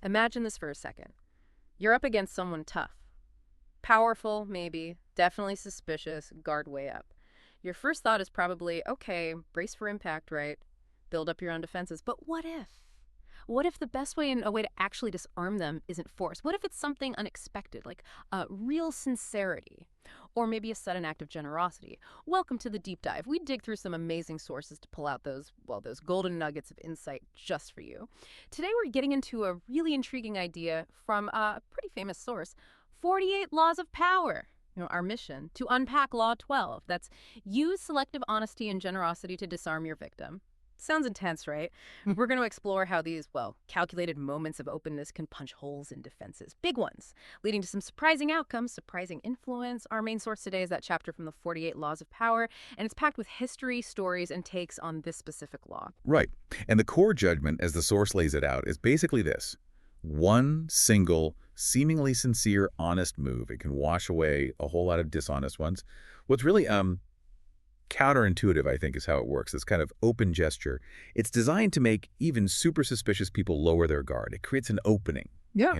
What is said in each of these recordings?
Imagine this for a second. You're up against someone tough. Powerful, maybe. Definitely suspicious. Guard way up. Your first thought is probably, okay, brace for impact, right? Build up your own defenses. But what if? What if the best way and a way to actually disarm them isn't force? What if it's something unexpected, like real sincerity? Or maybe a sudden act of generosity? Welcome to the deep dive. We dig through some amazing sources to pull out those golden nuggets of insight just for you. Today we're getting into a really intriguing idea from a pretty famous source, 48 Laws of Power. Our mission, to unpack Law 12. That's use selective honesty and generosity to disarm your victim. Sounds intense, right? We're going to explore how these, calculated moments of openness can punch holes in defenses. Big ones, leading to some surprising outcomes, surprising influence. Our main source today is that chapter from the 48 Laws of Power, and it's packed with history, stories, and takes on this specific law. Right. And the core judgment, as the source lays it out, is basically this. One single, seemingly sincere, honest move. It can wash away a whole lot of dishonest ones. What's really counterintuitive, I think, is how it works. This kind of open gesture. It's designed to make even super suspicious people lower their guard. It creates an opening. Yeah.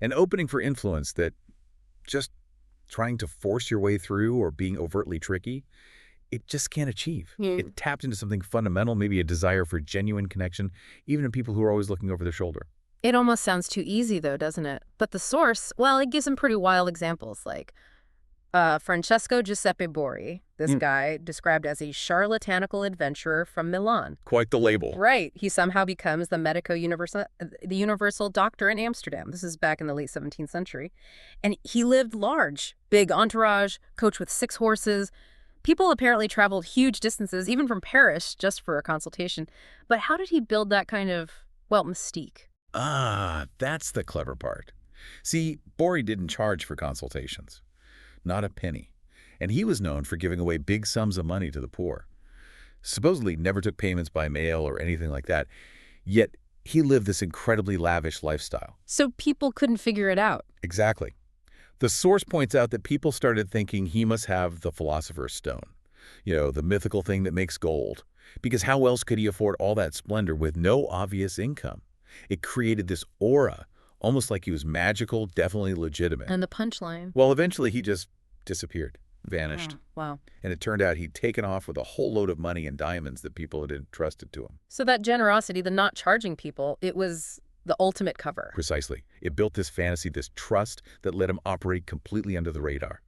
An opening for influence that just trying to force your way through or being overtly tricky, it just can't achieve. It tapped into something fundamental, maybe a desire for genuine connection, even in people who are always looking over their shoulder. It almost sounds too easy, though, doesn't it? But the source, it gives some pretty wild examples, like Francesco Giuseppe Borri, this guy described as a charlatanical adventurer from Milan. Quite the label. Right. He somehow becomes the the universal doctor in Amsterdam. This is back in the late 17th century. And he lived large, big entourage, coach with 6 horses. People apparently traveled huge distances, even from Paris, just for a consultation. But how did he build that kind of, mystique? That's the clever part. See, Borri didn't charge for consultations. Not a penny. And he was known for giving away big sums of money to the poor. Supposedly never took payments by mail or anything like that. Yet he lived this incredibly lavish lifestyle. So people couldn't figure it out. Exactly. The source points out that people started thinking he must have the philosopher's stone. The mythical thing that makes gold. Because how else could he afford all that splendor with no obvious income? It created this aura, almost like he was magical, definitely legitimate. And the punchline? Well, eventually he just disappeared, vanished. Oh, wow. And it turned out he'd taken off with a whole load of money and diamonds that people had entrusted to him. So that generosity, the not charging people, it was the ultimate cover. Precisely. It built this fantasy, this trust that let him operate completely under the radar.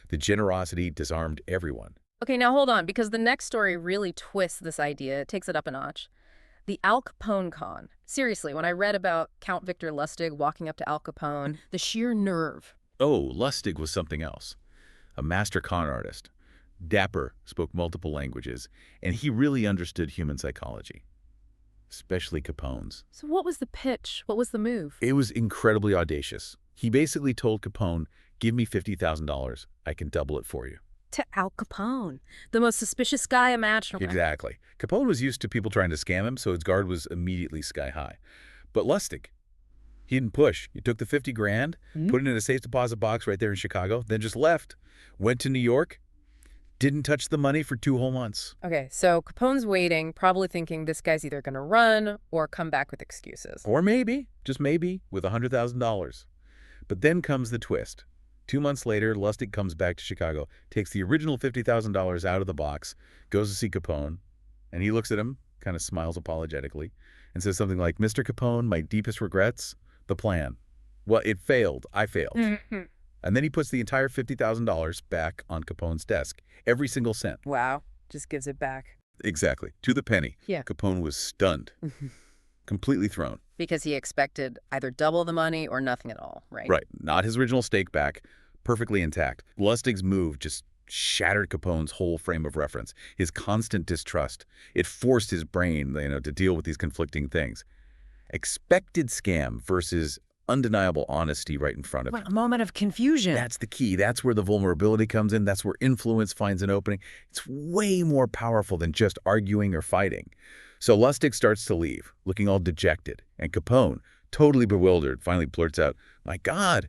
The generosity disarmed everyone. Okay, now hold on, because the next story really twists this idea. It takes it up a notch. The Al Capone con. Seriously, when I read about Count Victor Lustig walking up to Al Capone, the sheer nerve. Oh, Lustig was something else. A master con artist. Dapper, spoke multiple languages, and he really understood human psychology. Especially Capone's. So what was the pitch? What was the move? It was incredibly audacious. He basically told Capone, give me $50,000. I can double it for you. To Al Capone, the most suspicious guy imaginable. Exactly. Capone was used to people trying to scam him, so his guard was immediately sky high. But Lustig, he didn't push. He took the 50 grand, put it in a safe deposit box right there in Chicago, then just left. Went to New York, didn't touch the money for 2 whole months. Okay, so Capone's waiting, probably thinking this guy's either going to run or come back with excuses. Or maybe, just maybe, with $100,000. But then comes the twist. 2 months later, Lustig comes back to Chicago, takes the original $50,000 out of the box, goes to see Capone, and he looks at him, kind of smiles apologetically, and says something like, Mr. Capone, my deepest regrets, the plan. Well, it failed. I failed. And then he puts the entire $50,000 back on Capone's desk, every single cent. Wow, just gives it back. Exactly, to the penny. Yeah. Capone was stunned, completely thrown. Because he expected either double the money or nothing at all, right? Right, not his original stake back, perfectly intact. Lustig's move just shattered Capone's whole frame of reference, his constant distrust. It forced his brain, to deal with these conflicting things. Expected scam versus undeniable honesty right in front of him. A moment of confusion. That's the key. That's where the vulnerability comes in. That's where influence finds an opening. It's way more powerful than just arguing or fighting. So Lustig starts to leave, looking all dejected. And Capone, totally bewildered, finally blurts out, my God,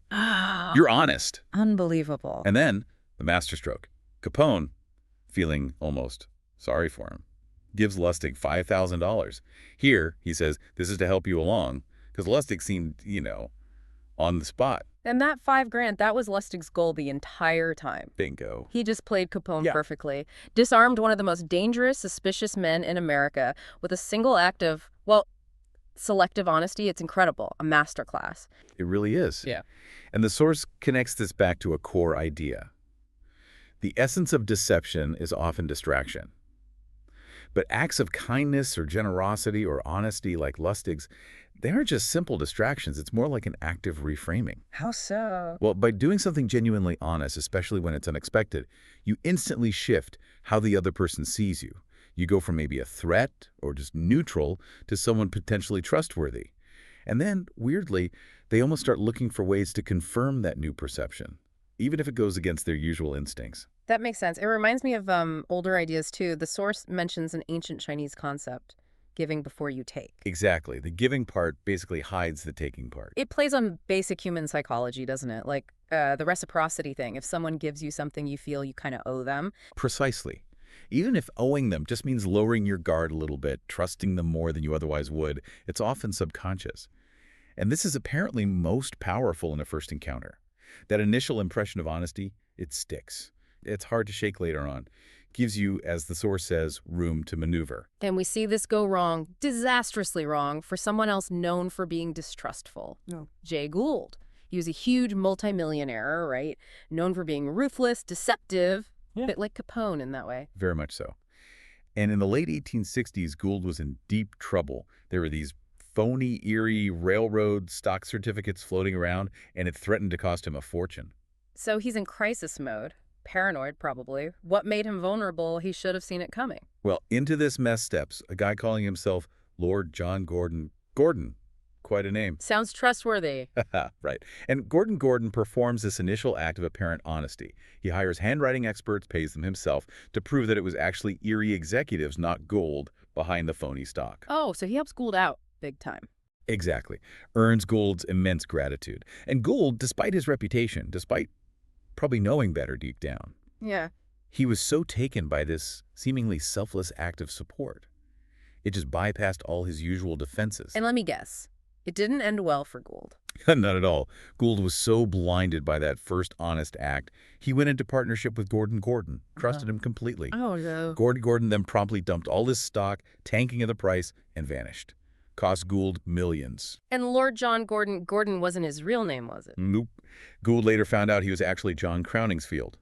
you're honest. Unbelievable. And then the masterstroke. Capone, feeling almost sorry for him, gives Lustig $5,000. Here, he says, this is to help you along, because Lustig seemed, on the spot. And that $5,000, that was Lustig's goal the entire time. Bingo. He just played Capone Yeah. perfectly. Disarmed one of the most dangerous, suspicious men in America with a single act of, well, selective honesty. It's incredible. A masterclass. It really is. Yeah. And the source connects this back to a core idea. The essence of deception is often distraction. But acts of kindness or generosity or honesty like Lustig's, they aren't just simple distractions. It's more like an active reframing. How so? Well, by doing something genuinely honest, especially when it's unexpected, you instantly shift how the other person sees you. You go from maybe a threat or just neutral to someone potentially trustworthy. And then, weirdly, they almost start looking for ways to confirm that new perception, even if it goes against their usual instincts. That makes sense. It reminds me of older ideas, too. The source mentions an ancient Chinese concept, giving before you take. Exactly. The giving part basically hides the taking part. It plays on basic human psychology, doesn't it? Like the reciprocity thing. If someone gives you something you feel you kind of owe them. Precisely. Even if owing them just means lowering your guard a little bit, trusting them more than you otherwise would, it's often subconscious. And this is apparently most powerful in a first encounter. That initial impression of honesty, it sticks. It's hard to shake later on. Gives you, as the source says, room to maneuver. And we see this go wrong, disastrously wrong, for someone else known for being distrustful. No. Jay Gould. He was a huge multimillionaire, right? Known for being ruthless, deceptive, a bit like Capone in that way. Very much so. And in the late 1860s, Gould was in deep trouble. There were these phony, eerie railroad stock certificates floating around, and it threatened to cost him a fortune. So he's in crisis mode. Paranoid, probably. What made him vulnerable? He should have seen it coming. Well, into this mess steps a guy calling himself Lord John Gordon. Gordon. Quite a name. Sounds trustworthy. Right. And Gordon performs this initial act of apparent honesty. He hires handwriting experts, pays them himself, to prove that it was actually Erie executives, not Gould, behind the phony stock. Oh, so he helps Gould out big time. Exactly. Earns Gould's immense gratitude. And Gould, despite his reputation, despite probably knowing better deep down, Yeah. he was so taken by this seemingly selfless act of support. It just bypassed all his usual defenses. And let me guess. It didn't end well for Gould. Not at all. Gould was so blinded by that first honest act, he went into partnership with Gordon, trusted him completely. Oh, no. Gordon then promptly dumped all his stock, tanking of the price, and vanished. Cost Gould millions. And Lord John Gordon wasn't his real name, was it? Nope. Gould later found out he was actually John Crowningsfield.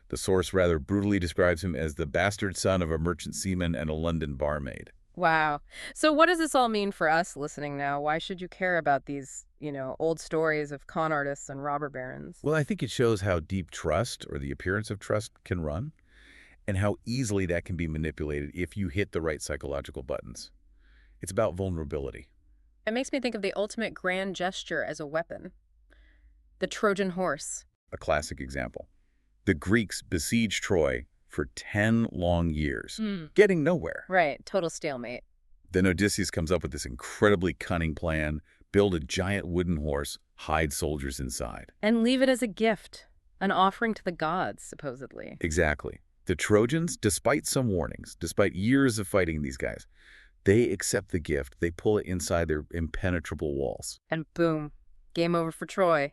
The source rather brutally describes him as the bastard son of a merchant seaman and a London barmaid. Wow. So what does this all mean for us listening now? Why should you care about these, old stories of con artists and robber barons? Well, I think it shows how deep trust, or the appearance of trust, can run, and how easily that can be manipulated if you hit the right psychological buttons. It's about vulnerability. It makes me think of the ultimate grand gesture as a weapon. The Trojan horse. A classic example. The Greeks besieged Troy for 10 long years, getting nowhere. Right. Total stalemate. Then Odysseus comes up with this incredibly cunning plan: build a giant wooden horse, hide soldiers inside. And leave it as a gift. An offering to the gods, supposedly. Exactly. The Trojans, despite some warnings, despite years of fighting these guys, they accept the gift. They pull it inside their impenetrable walls. And boom. Game over for Troy.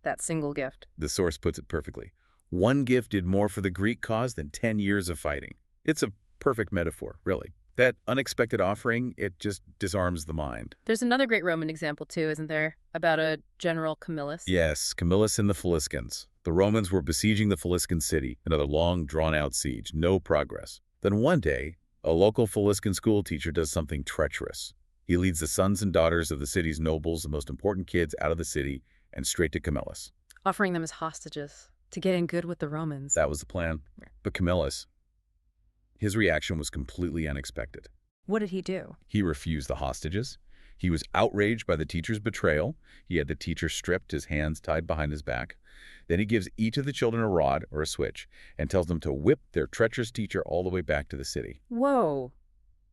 That single gift. The source puts it perfectly. One gift did more for the Greek cause than 10 years of fighting. It's a perfect metaphor, really. That unexpected offering, it just disarms the mind. There's another great Roman example, too, isn't there? About a General Camillus. Yes, Camillus and the Faliscans. The Romans were besieging the Faliscan city, another long, drawn-out siege, no progress. Then one day, a local Faliscan school teacher does something treacherous. He leads the sons and daughters of the city's nobles, the most important kids, out of the city and straight to Camillus. Offering them as hostages to get in good with the Romans. That was the plan. But Camillus, his reaction was completely unexpected. What did he do? He refused the hostages. He was outraged by the teacher's betrayal. He had the teacher stripped, his hands tied behind his back. Then he gives each of the children a rod or a switch and tells them to whip their treacherous teacher all the way back to the city. Whoa.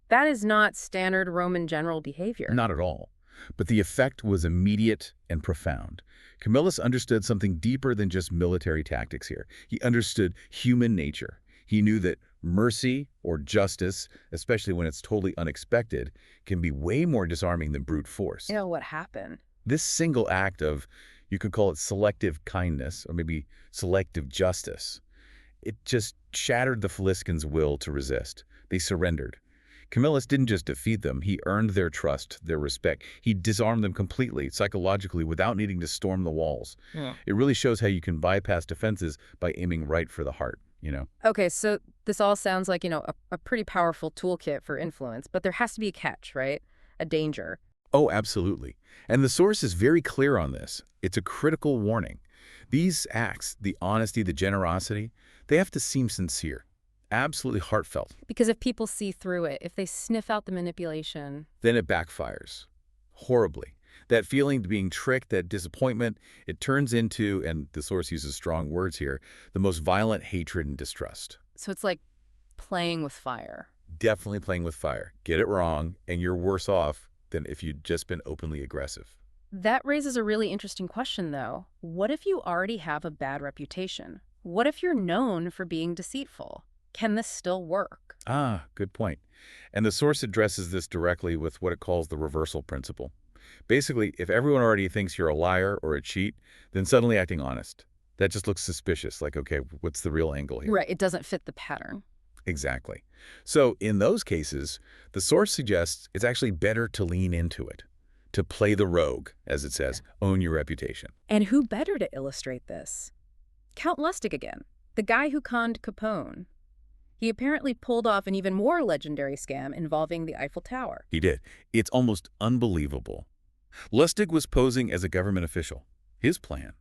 That is not standard Roman general behavior. Not at all. But the effect was immediate and profound. Camillus understood something deeper than just military tactics here. He understood human nature. He knew that Mercy or justice, especially when it's totally unexpected, can be way more disarming than brute force. What happened? This single act of, you could call it selective kindness or maybe selective justice, it just shattered the Faliskins' will to resist. They surrendered. Camillus didn't just defeat them, he earned their trust, their respect. He disarmed them completely, psychologically, without needing to storm the walls. Yeah. It really shows how you can bypass defenses by aiming right for the heart, you know? Okay, so this all sounds like, a pretty powerful toolkit for influence, but there has to be a catch, right? A danger. Oh, absolutely. And the source is very clear on this. It's a critical warning. These acts, the honesty, the generosity, they have to seem sincere, absolutely heartfelt. Because if people see through it, if they sniff out the manipulation. Then it backfires horribly. That feeling of being tricked, that disappointment, it turns into, and the source uses strong words here, the most violent hatred and distrust. So it's like playing with fire. Definitely playing with fire. Get it wrong, and you're worse off than if you'd just been openly aggressive. That raises a really interesting question, though. What if you already have a bad reputation? What if you're known for being deceitful? Can this still work? Ah, good point. And the source addresses this directly with what it calls the reversal principle. Basically, if everyone already thinks you're a liar or a cheat, then suddenly acting honest. That just looks suspicious, like, okay, what's the real angle here? Right, it doesn't fit the pattern. Exactly. So in those cases, the source suggests it's actually better to lean into it, to play the rogue, as it says, own your reputation. And who better to illustrate this? Count Lustig again, the guy who conned Capone. He apparently pulled off an even more legendary scam involving the Eiffel Tower. He did. It's almost unbelievable. Lustig was posing as a government official. His plan?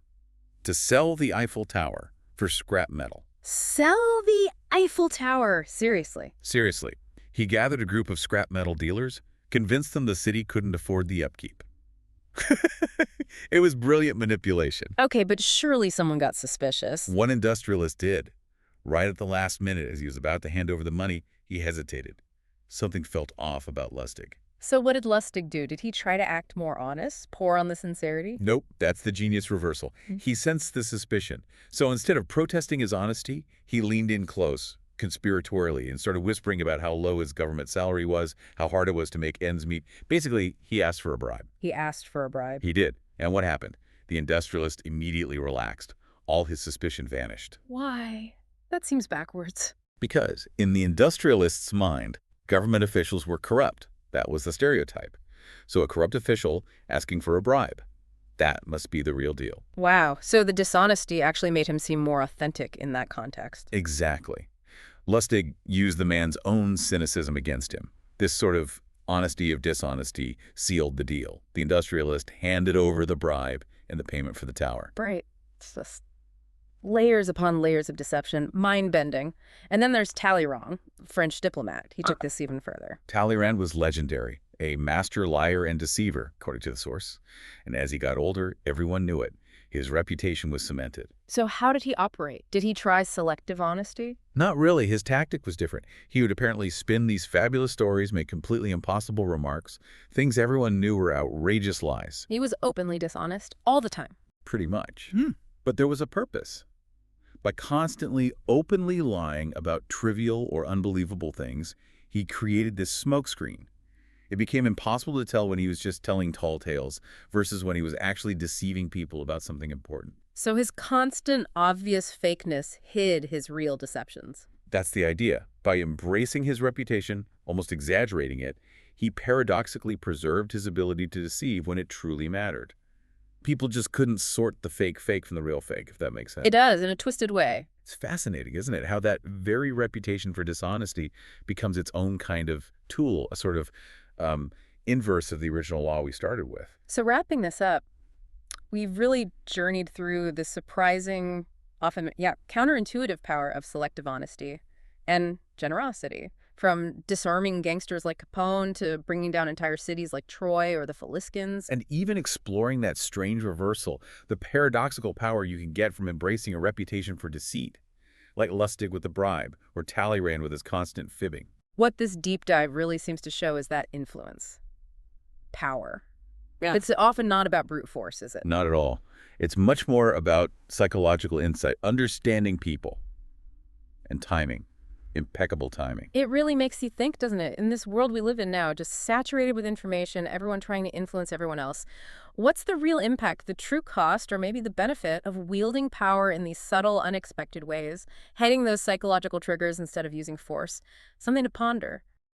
To sell the Eiffel Tower for scrap metal. Sell the Eiffel Tower, seriously. Seriously. He gathered a group of scrap metal dealers, convinced them the city couldn't afford the upkeep. It was brilliant manipulation. Okay, but surely someone got suspicious. One industrialist did. Right at the last minute, as he was about to hand over the money, he hesitated. Something felt off about Lustig. So what did Lustig do? Did he try to act more honest, pour on the sincerity? Nope, that's the genius reversal. He sensed the suspicion. So instead of protesting his honesty, he leaned in close, conspiratorially, and started whispering about how low his government salary was, how hard it was to make ends meet. Basically, he asked for a bribe. He asked for a bribe. He did. And what happened? The industrialist immediately relaxed. All his suspicion vanished. Why? That seems backwards. Because in the industrialist's mind, government officials were corrupt. That was the stereotype. So a corrupt official asking for a bribe, that must be the real deal. Wow, so the dishonesty actually made him seem more authentic in that context. Exactly. Lustig used the man's own cynicism against him. This sort of honesty of dishonesty sealed the deal. The industrialist handed over the bribe and the payment for the tower. Right. It's just layers upon layers of deception, mind-bending. And then there's Talleyrand, French diplomat. He took this even further. Talleyrand was legendary, a master liar and deceiver, according to the source. And as he got older, everyone knew it. His reputation was cemented. So how did he operate? Did he try selective honesty? Not really. His tactic was different. He would apparently spin these fabulous stories, make completely impossible remarks, things everyone knew were outrageous lies. He was openly dishonest all the time. Pretty much. But there was a purpose. By constantly, openly lying about trivial or unbelievable things, he created this smokescreen. It became impossible to tell when he was just telling tall tales versus when he was actually deceiving people about something important. So his constant, obvious fakeness hid his real deceptions. That's the idea. By embracing his reputation, almost exaggerating it, he paradoxically preserved his ability to deceive when it truly mattered. People just couldn't sort the fake from the real fake, if that makes sense. It does, in a twisted way. It's fascinating, isn't it? How that very reputation for dishonesty becomes its own kind of tool, a sort of inverse of the original law we started with. So wrapping this up, we've really journeyed through the surprising, often, counterintuitive power of selective honesty and generosity. From disarming gangsters like Capone to bringing down entire cities like Troy or the Faliskins. And even exploring that strange reversal, the paradoxical power you can get from embracing a reputation for deceit, like Lustig with the bribe, or Talleyrand with his constant fibbing. What this deep dive really seems to show is that influence. Power. Yeah. It's often not about brute force, is it? Not at all. It's much more about psychological insight, understanding people, and timing. Impeccable timing. It really makes you think, doesn't it? In this world we live in now, just saturated with information, everyone trying to influence everyone else. What's the real impact, the true cost, or maybe the benefit of wielding power in these subtle, unexpected ways, hitting those psychological triggers instead of using force? Something to ponder.